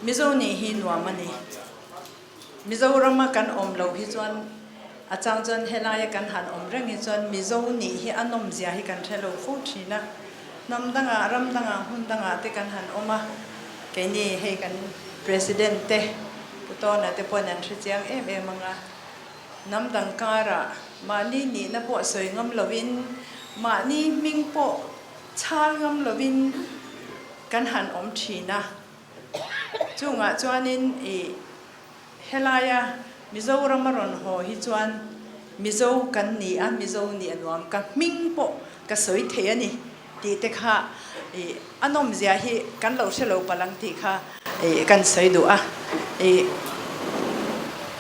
มิโซนี่หินว่ามันนี่มิโซรามากันอมเราฮิจวนอาจารย์จวนเฮลายกันหันอมเรื่องฮิจวนมิโซนี่ฮิอันนมเสียฮิกันเทโลฟูชีนะนำตั้งรำตั้งหุ่นตั้งที่กันหันออกมาแกนี่ให้กัน president เตปุตโตนะเตปนันทรีเจียงมังละนำตั้งการะมานี่นะพวกสวยงามลวินมานี่มิงโปชาลงามลวินกันหันอมชีนะจุงจวนนินเฮลายามิโซรามารอนโฮฮิจวนมิโซกันนี่มิโซนี่อันวามกันมิงโปก็สวยเทียนี่ตีเตค่ะอันนมเสียฮีกันเราเชลล์พลังตีค่ะกันสวยดู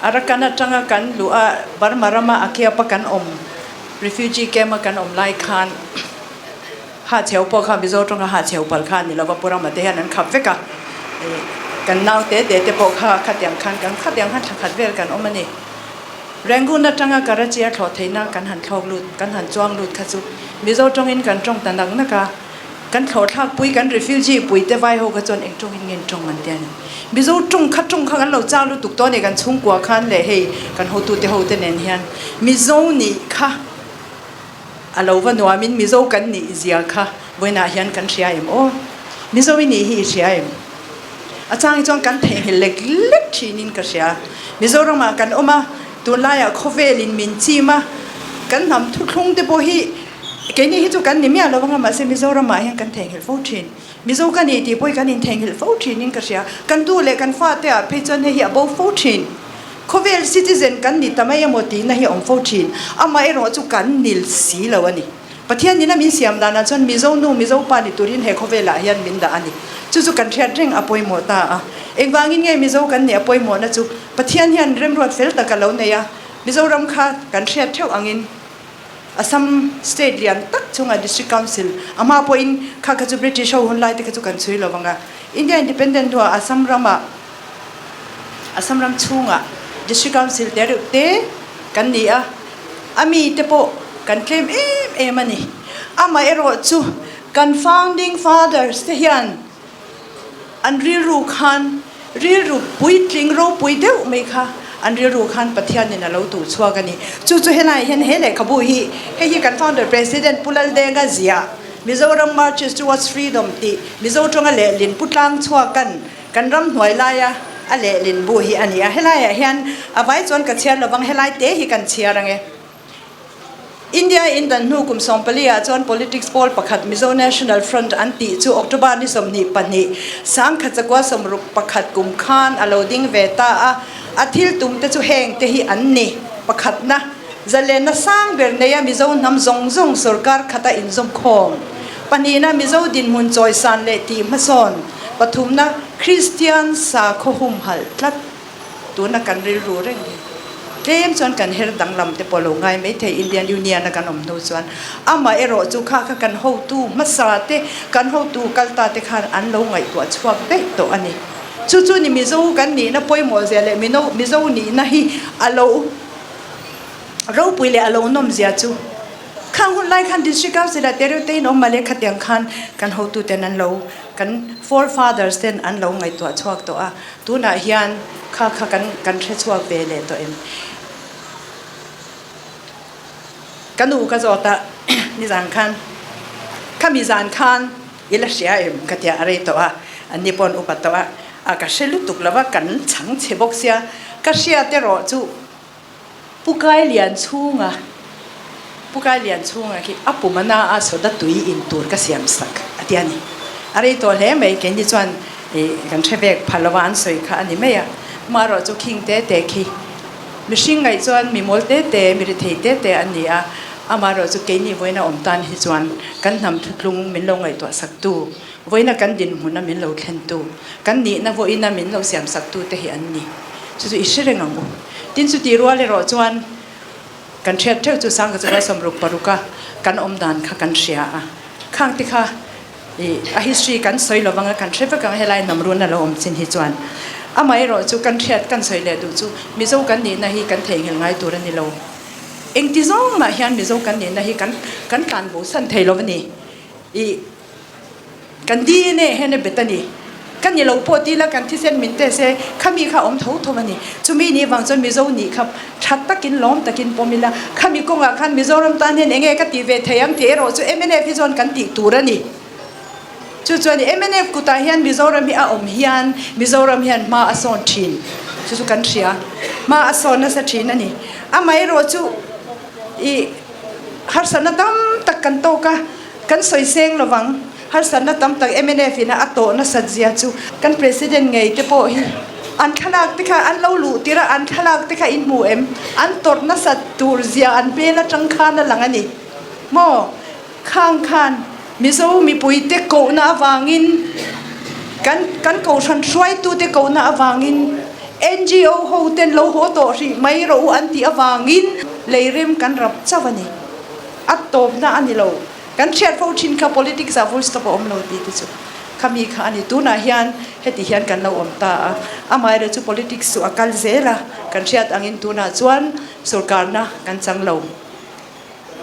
อารักันจังกันดูบาร์มารามาอาเคียปกันrefugee camp กันไล่คานหาเชียวพอค่ะมิโซตรงหาเชียวพลคานนี่เราก็ปรมาเทียนั้นขับเวกกันนาวเตะพอค่ะขัดยังคันกันขัดยังหันขัดเวลกันมันนี่แรงกุนจังการะเจียถอดเทน่ากันหันเข้าลุดกันหันจ้วงลุดขจุมิโซตรงอินกันตรงตันดังนักกันเขาทักปุยกัน refugee ปุยเตไว้หกจนเองตรงอินเงินตรงมันเตียนมิโซตรงขัดตรงกันเราจ้าลุตุกตัวเนี่ยกันชุ่งกว่าคันเลยเฮกันหูตูเตหูเตเนนเฮียนมิโซนี่ค่ะเราวันว่ามิโซกันนี่เสียค่ะวันน่ะเฮียนกันเสียมโอ้มิโซนี่ฮีเสียมอาจารย์จงกันเทงเล็กทีนินก็เสียมิโซรามากันออกมาตัวลายโคเวลินมินจีมากันทำทุกครั้งเดบฮีแกนี่ฮิจุกันนี่มีอะไรบ้างมาเซมิโซรามาเห็นกันเทงเฮลฟูชินมิโซกันนี่ที่พอยกันนี่เทงเฮลฟูชินนี่ก็เสียกันดูเลยกันฟาดเตะเพจนเฮียบ่ฟูชินโคเวลซิติเซนกันนี่ทำไมยังไม่ตีนะเฮียองฟูชินอามาเอรอจุกันนิลสีแล้ววันนี้ประเทศนี้นะมีเสียมดานะจนมิโซนูมิโซปานิตุรินเฮโคเวลาเฮียนมินดาอันนี้จู่ๆกันเทียนเร่งอภัยหมดตาเองวางงี้ไงมิโซกันเนี่ยอภัยหมดนะจู่ประเทศนี้เริ่มรวดเฟลตะกันแล้วเนี่ยมิโซรำคากันเทียนเท่าอังอินอาสัมสเตทเลียนตักช่วงดิสทริกคาวน์ซิลอามาพออินข้าก็จะบริติชเอาหุ่นไล่ที่ก็จะกันช่วยเราบ้างอินเดียอินดิเพนเดนต์ตัวอาสัมรำช่วงดิสทริกคาวน์ซิลเดี๋ยวเตะกันนี่อามีเตปกันเคลมมันนี่อามาเอโรจู่กัน founding fathers เทียนอันเรียรูคันเรียรูปุยทริงโรปุยเดียวไหมคะอันเรียรูคันประเทศนี่นะเราตู่ชัวกันนี่จู่ๆเห็นอะไรเห็นเลยขบุยให้กัน founder president ปุลัลเดงกาเซียมิโซรัม marches towards freedom ตีมิโซจงอะไรลินพุทลังชัวกันรำหน่วยลายอะไรลินบุยอันนี้เห็นอะไรเห็นเอาไว้จนกันเชียร์ระวังเห็นอะไรเตะกันเชียร์ไงอินเดียอินดันนูกุมสองปีจน politics poll ประคัดมิโซ national front อันตีจู่ออกตุบานิสมนิปันนี่สังขจักว่าสมรุปประคัดกุมขานอโลดิงเวตาอาทิลตุมเตจู่แหงเตหิอันนี่ประคัดนะจะเลนะสร้างเบรเนียมิโซนำซงสุรการขัดอินซมคอมปันนี้นะมิโซดินมุนจอยสันเลตีมาซอนปฐุมนะคริสเตียนสาโคหุมหัลทัดตัวนักการเรียนรู้เรื่องเต็มส่วนกันเฮรดังลำเตปโลงไงไม่เทอินเดียนยูเนียนกันอมโนส่วนอามาเอโรจุข้ากันหูตูมัสราเตกันหูตูกัลตาเตขันอันลงไงตัวชัวเป๊ะตัวอันนี้จู่ๆนี่มิโซกันนี่นะป่วยหมดเสียเลยมิโซนี่นะฮีอโลเราป่วยเลยอโลนมเสียจู่ข้างหุ่นไล่ขันดิสทริกส์เสด็จเตรุเตนอมมาเลขัดยังขันกันหูตูเตนันโลกัน forefathers เตนอันลงไงตัวชัวตัวตัวน่ะเฮียนข้ากันเทชัวเวเลตัวเองกันดูกระจกตานิจานคันข้ามีจานคันยิลเสียเอ็มกัตยาอะไรตัวอันนี้ปนอุปตัวก็เชลุตุกแล้วว่ากันฉังเชบกเสียก็เสียเตรอจู่ผู้กายเลียนชุ่งผู้กายเลียนชุ่งคืออัปปุมานาอาสดตุยอินตูร์ก็เสียมสักอันนี้อะไรตัวเล่ไม่เก่งที่จวนกันเชเบกพลวันสวยค่ะอันนี้ไม่มารอจู่คิงเตคีมิชิงไงจวนมีมอลเตมีริเทเตอันนี้อามารอจู่เกนี่ไว้นะอมตันฮิจวนกันทำทุกลุงมินลงไงตัวสักตัวไว้นะกันดินหุ่นนะมินเราเข็นตัวกันนี่นะไว้นะมินเราเสียมสักตัวเตอันนี้จู่อิสเรงงูดินสุดที่รัวเลยรอจวนกันเชียร์เท่าจู่สังกัจว่าสมรุปปรุกะกันอมตันค่ะกันเชียข้างที่ค่ะhistory กันสวยเราบังกันเชื่อกันให้ไล่นำรุ่นนั่นเราอมสินฮิจวนอาไม่รอจู่กันเทียดกันสวยเลยดูจู่มิโซกันนี่นะฮีกันเทงเห็นไงตัวนี้เราเองที่ซ่องมาเฮียนมิโซกันนี่นะฮีกันการบุษนเทเราวันนี้กันดีเนี่ยเห็นเบ็ดนี่ กันนี่เราพอดีแล้วกันที่เส้นมินเตเซข้ามีข้าอมทุกทวันนี้จุมีนี่วางจนมีโซนี่ครับชัดตะกินล้อมตะกินปอมิละข้ามีกงอาคันมีโซรำตาเห็นเองก็ตีเวทยังเทโรจูMNFที่จนกันตีตูระนี่จู่ๆนี่MNFกูตาเฮียนมีโซรำมีอาอมเฮียนมีโซรำเฮียนมาอสอนชินจู่ๆกันเชียมาอสอนนั่นสักชินนั่นนี่ไม่โรจูอีฮัสนัดตั้มตะกันโตกันสวยเซงระวังฮัสนัดตั้มตะMNFนะอัตโตนะสัจเจียจูกันประธานไงเจ้าพ่อฮีอันขลักติค่ะอันเล่าลู่ตีระอันขลักติค่ะอินมูอันตอดนะสัตตูร์เจียอันเปนะจังคานนั่นหลังอันนี้โมข้างคานมิโซมีปุยเตโกน่าวางินกันโกชันช่วยตูเตโกน่าวางิน NGO โฮเทนโลโฮโตสิไม่รู้อันที่อวางินเลยเริ่มกันรับเจ้าวันนี้อัตโตนะอันนี้เรากันเชียร์ฟูชินค่ะ politics อะฟูสต์ปอมเราดีที่สุดขมีค่ะอันนี้ตัวน่าเฮียนเฮติเฮียนกันเราอมตาไม่ได้จู politics สุอาการเซล่ะกันเชียร์อังอินตัวน่าจวนสุรการนะกันจังเรา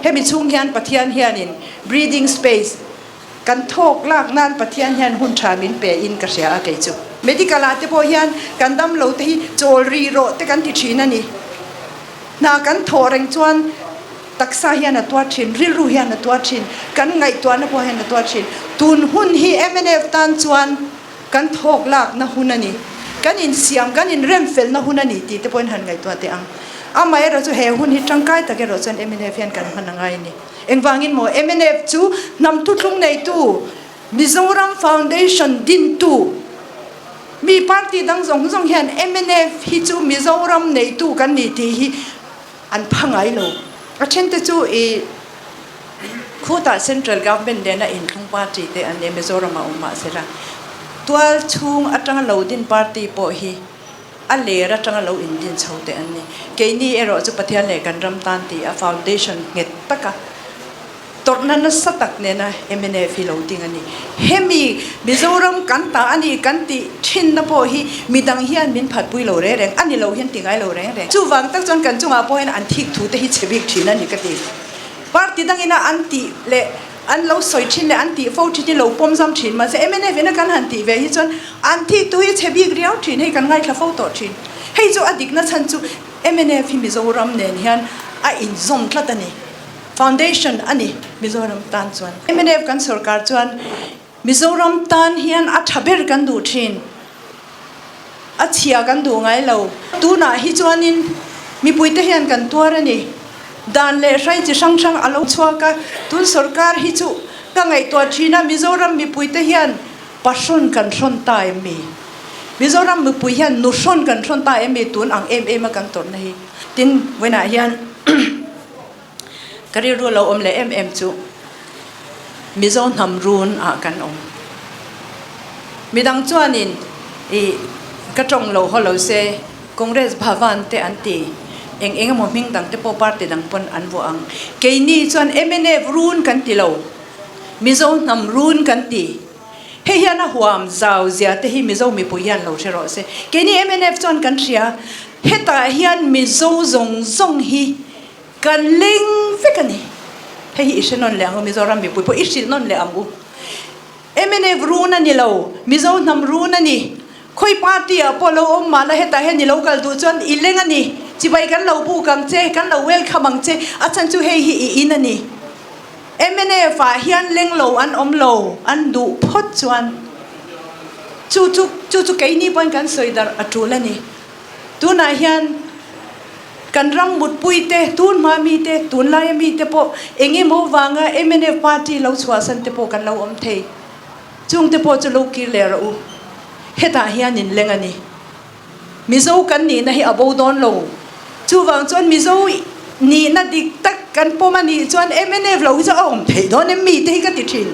เฮมีชุ่งเฮียนปะเทียนเฮียนิน breathing space กันโทกลากนั่นปะเทียนเฮียนหุ่นชามินเปอินกระเสียอะไรจู medical อาที่พอเฮียนกันดำเราที่โจรีโรแต่กันที่ชีนั่นนี่นากันโทเร่งจวนตักษาเฮียนตัวชินริรูเฮียนตัวชินกันไงตัวนับเฮียนตัวชินตุนหุ่นฮีMNFตันจวนกันทอกลากนะหุ่นนี่กันอินเสียมกันอินเริ่มเฟลนะหุ่นนี่ตีแต่พอหันไงตัวเตียงไม่เราจะเฮหุ่นฮีจังไกแต่แกเราจวนMNFเฮียนกันมันไงนี่เอ็งวางินโมMNFจูนำทุกลงในตู้มิโซรัมฟาวเดชั่นดินตู้มีพรรคที่ดังส่งเฮียนMNFฮิจูมิโซรัมในตู้กันนี่ที่อันพังไงโลอาเช่นที่จู่คู่ต่อ central government เดน่ะอินทรุงพรรคที่อันเดมิโซรัมมาอุมาเสร็จตัวช่วงอัตราเราดินพรรคที่พอฮีอันเล่รัตราเราอินดินชาวเตอันนี้เกนี่เอโรจุปฏิยันเล่กันรำตันที่foundation เงตตะกะตอนนั้นสัตักเนี่ยนะMNFเราติงอันนี้เฮมีมิโซรัมกันตาอันนี้กันที่ชินนะพอฮีมีดังเฮียนมินผัดปุยเราเร่งอันนี้เราเห็นติงไอเราเร่งจู่วังตั้งจนกันจู่มาพอเห็นอันที่ถูแต่ฮิเชบิกชินนั่นนี่ก็ดีพาร์ตี้ดังอินะอันที่เล่อันเราสวยชินเล่อันที่ฟูชินเราปมซ้ำชินมาเสMNFนะกันหันที่เวฮิจนอันที่ตัวฮิเชบิกเรียวชินให้กันไงคลาฟูต่อชินให้จู่อดีตนั้นฉันจู่MNFมิโซรัมเนี่ยเฮียนอินซอมทลัดนี่foundation อันนี้มิโซรัมตันจวนMNFกันสุรการจวนมิโซรัมตันเฮียนอัฐเบรกันดูชินอัฐเชียกันดูไงเราตัวน่ะฮิจวนินมีปุยเตเฮียนกันตัวระนี่ดานเล่ใช้จะช่างอาลูชัวก็ตุนสุรการฮิจูก็ไงตัวชินะมิโซรัมมีปุยเตเฮียนปัสสุนกันชนตายมีมิโซรัมมีปุยเฮียนนุชนกันชนตายมีตุนอังมากันตัวนี้ตินเวน่าเฮียนก็เรียกเราอมเลยจูมิโซนำรูนกันอมมีดังจวนนินกระจงเราเขาเราเซคอนเกรสภาวันเตอันตีเองมมิงดังเตปปาร์ตดังปนอันวังเกนี่จวนMNFรูนกันตีเรามิโซนำรูนกันตีเฮียนะหัวมเจ้าเสียแต่ฮีมิโซมีปุยยันเราเชื่อเซเกนี่MNFจวนกันเชียเฮตาเฮียนมิโซซงฮีกันเล่งฟิกันนี่ให้อิชนนเลี้ยงมิโซรัมมีปุยปุยอิชินนเลี้ยงกูMNFรูนันนี่เรามิโซนำรูนันนี่คุยปาร์ตี้อะพอเราอมมาแล้วเฮตาเฮนี่เรากัลดูจนอิเลงันนี่จีบไปกันเราบูกังเจกันเราเวลคัมังเจอาจารย์จูเฮฮีอินันนี่MNFเฮียนเล่งเราอันอมเราอันดูพอดจวนจู่ไก่นี่ปนกันสวยดาร์จูเลนี่ตัวน่าเฮียนกันรังบุตรปุยเตตุนมามีเตตุนลายมีเตปเองโมวังMNFปาร์ตี้เราสวาสันเตปกันเราอมเทจุงเตปจะลูกกิเลเราเฮตาเฮียนินเลงอันนี้มิโซกันนี่นะเฮอโบดอนเราจู่วังจวนมิโซนี่นะดิกตักกันปมันนี่จวนMNFเราจะอมเทดอนมีเตกันติชิน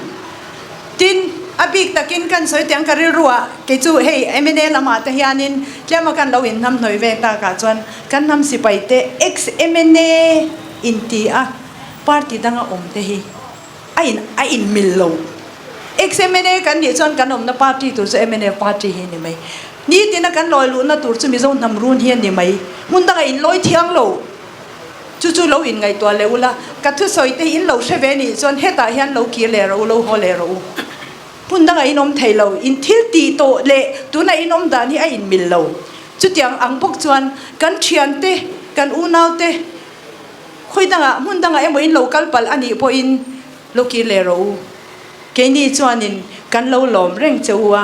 ตินอบิกตะกินกันสวยเตียงกันรัวเกจูเฮMNFละมาแต่เฮียนินเจ้ามากันเราเห็นทำหน่วยเวตากาจวนกันทำสิไปเตMNFอินทีอะปาร์ตี้ดังอมเตฮีไอ้มิลโลMNFกันนี่จวนกันอมนะปาร์ตี้ตัวMNFปาร์ตี้เฮนี่ไหมนี่ที่นักกันลอยลุ้นนะตัวจะมีโซนทำรุ่นเฮียนี่ไหมหุ่นตั้งอินลอยเที่ยงโลจู่ๆเราอินไงตัวเลวละกัดทุสอยเตอินเราเชเวนี่จวนเฮตาเฮียนเราเกี่ยเลเราฮอเลเราปุ hun danga inom thailo in thil ti to le tuna inom dan hi a in mil lo chu tiang ang bok chuan kan thian te kan unau te khoi danga mun danga emo in local pal ani po in loki le ro ke ni chuan in kan lo lom reng chewa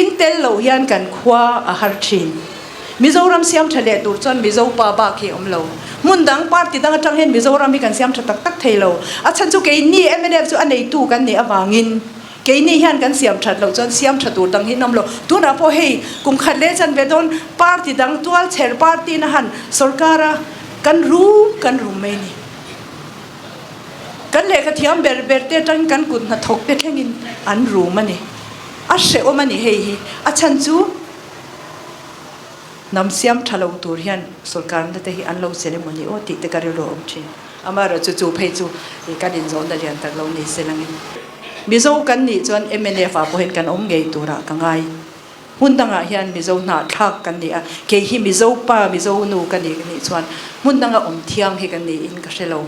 in tel lo hian kan khwa a har thin Mizoram siam thale tur chuan mizo pa ba ke omlo mundang party dang atang hen Mizoram hi kan siam tha tak tak thailo a chan chu ke ni MNF chu anei tu kan ni awangin ke ni hian kan siam that lo chuan siam tha tur dang hi namlo tu na po hei kum khat le chan vedon party dang tual cher party na han sarkara kan ru mai ni kan le ka thiam ber te tang kan kun na thok te thengin an ru mani a she o mani hei hi a chan chu nam siam thalo tur hian sarkar na te hi an lo ceremony o ti te karilo om thin amara chu phei chu kan in zon da lian tak lo ni selangin mizo kan ni chuan MNF a po hen kan om ngei tura kangai hun danga hian mizo na thak kan ni a ke hi mizo pa mizo nu kan ni chuan mun danga om thiang hi kan ni in ka shelo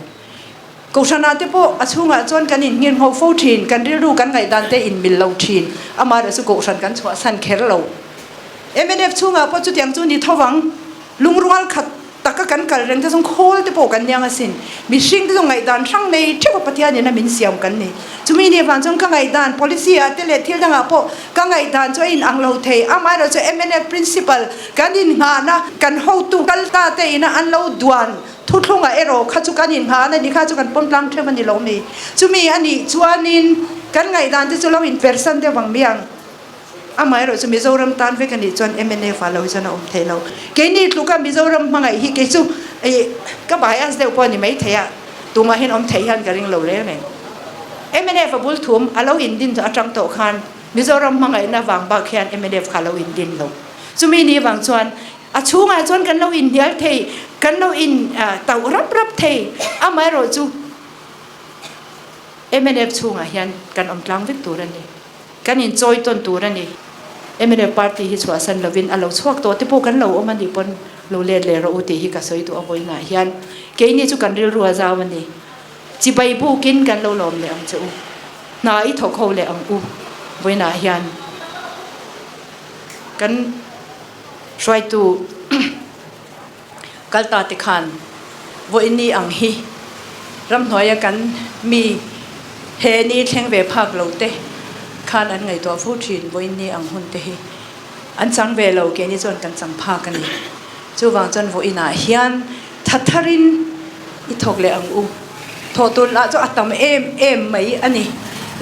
ko sana te po achunga chuan kan in ngin ho fo thin kan ri ru kan ngai dan te in mil lo thin amara su ko san kan chwa san kher lo MNF chunga po chu tiang chu ni thawang lungrual khat taka kan kal reng te song khol te po kan nyang asin mi hring te song ngai dan thang nei thipa pathia ni na min siam kan ni chumi ni van chong ka ngai dan policy a te le thil danga po ka ngai dan cho in anglo thei amara cho MNF principal kan in nga na kan ho tu kal ta te ina an lo duan thu thlunga ero kha chu kan in nga na ni kha chu kan pom tlang thema ni lo mi chumi ani chuanin kan ngai dan te chu lo in person te wang miang amai ro chu Mizoram tan ve kan ni chuan MNF a lo chana om thelo ke ni tluka Mizoram mangai hi ke chu ka bias de po ni mai theya tuma hen om thei han garing lo le me MNF a bul thum alo in din cha atang to khan Mizoram mangai na wang ba khian MNF kha lo in din lo chumi ni wang chuan a chunga chuan kan lo in hial thei kan lo in tau rap thei amai ro chu MNF chunga hian kan om tlang vek tur ani kan in joy ton tur ani MNF party hi chwa san lovin alo chuak to te po kan lo omani pon lo le ro uti hi ka soi tu aboi na hian ke ni chu kan ril ruwa zaw ani chi bai bu kin kan lo lom le ang chu na I thok ho le ang u boi na hian kan try to kalta te khan vo ini ang hi ram hnoya kan mi he ni thleng ve phak lo te khan an ngai to fu thin voin ni ang hun te hi an chang ve lo ke ni chon kan chang pha kan ni chu wang chon vo ina hian thatharin I thok le ang u tho tu la chu atam em mai ani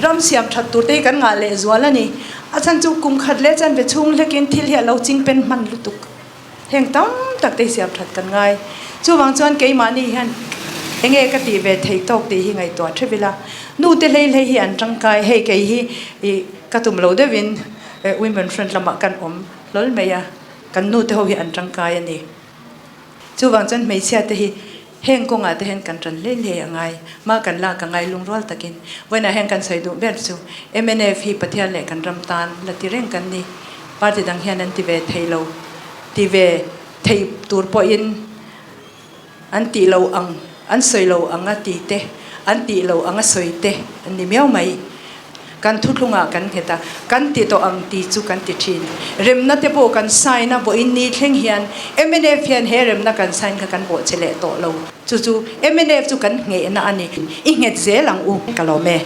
ram siam that tu te kan nga le zwal ani a chan chu kum khat le chan ve chung lekin thil hi lo ching pen man lutuk heng tam tak te siam that kan ngai chu wang chon ke ma ni hian enge ka ti ve thei tok ti hi ngai to thevila nu te lei hi an tang kai he ke hi ka tum lo de win women friend lama kan om lol meya kan nu te ho hi an tang kai ani chu wang chan mei sia te hi heng ko nga te hen kan tran le angai ma kan la ka ngai lung rol takin wena heng kan sai du ber chu MNF hi pathia le kan ram tan la ti reng kan ni party dang hian an ti ve thailo ti ve thei tur po in an ti lo ang an soi lo anga ti te an ti lo anga soi te an ni miao mai kan thu thlunga kan heta kan ti to ang ti chu kan ti thin rem na te po kan sai na bo in ni thleng hian MNF hian he rem na kan sign ka kan bo chele to lo chu MNF chu kan nge na ani I nge je lang u kalome